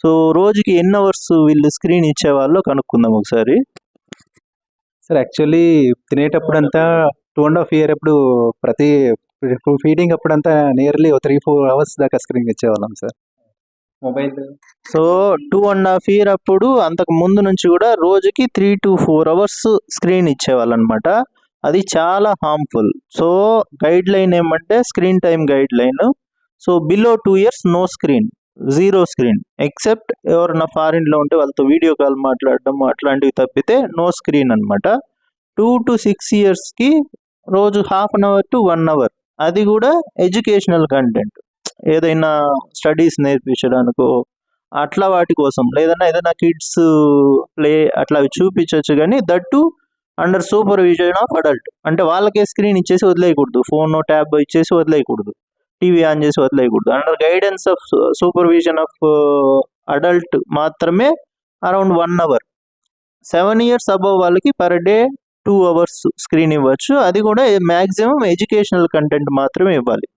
So రోజుకి ఎన్ని hours వీళ్ళు స్క్రీన్ ఇచ్చేవాళ్ళో కనుక్కుందాం ఒకసారి. సార్ యాక్చువల్లీ తినేటప్పుడు అంతా 2.5 year అప్పుడు ప్రతి ఫీడింగ్ అప్పుడంతా నియర్లీ 3-4 hours దాకా స్క్రీన్ ఇచ్చేవాళ్ళం సార్ మొబైల్. సో 2.5 year అప్పుడు అంతకు ముందు నుంచి కూడా రోజుకి 3 to 4 hours స్క్రీన్ ఇచ్చేవాళ్ళు అనమాట. అది చాలా హార్మ్ఫుల్. సో గైడ్ లైన్ ఏమంటే screen time guideline. So below 2 years no screen, 0 screen, except ఎవరన్నా ఫారిన్లో ఉంటే వాళ్ళతో వీడియో కాల్ మాట్లాడడం అట్లాంటివి తప్పితే నో స్క్రీన్ అనమాట. 2 to 6 yearsకి రోజు 1/2 hour to 1 hour, అది కూడా ఎడ్యుకేషనల్ కంటెంట్, ఏదైనా స్టడీస్ నేర్పించడానికో అట్లా వాటి కోసం, లేదన్నా ఏదైనా కిడ్స్ ప్లే అట్లా చూపించవచ్చు. కానీ that under supervision of adult, అంటే వాళ్ళకే స్క్రీన్ ఇచ్చేసి వదిలేయకూడదు, ఫోన్ ట్యాబ్ ఇచ్చేసి వదిలేయకూడదు, టీవీ ఆన్ చేసి వదిలేయకూడదు. Under guidance of supervision of adult మాత్రమే అరౌండ్ 1 hour. 7 years అబవ్ వాళ్ళకి పర్ డే 2 hours స్క్రీన్ ఇవ్వచ్చు. అది కూడా మ్యాక్సిమం ఎడ్యుకేషనల్ కంటెంట్ మాత్రమే ఇవ్వాలి.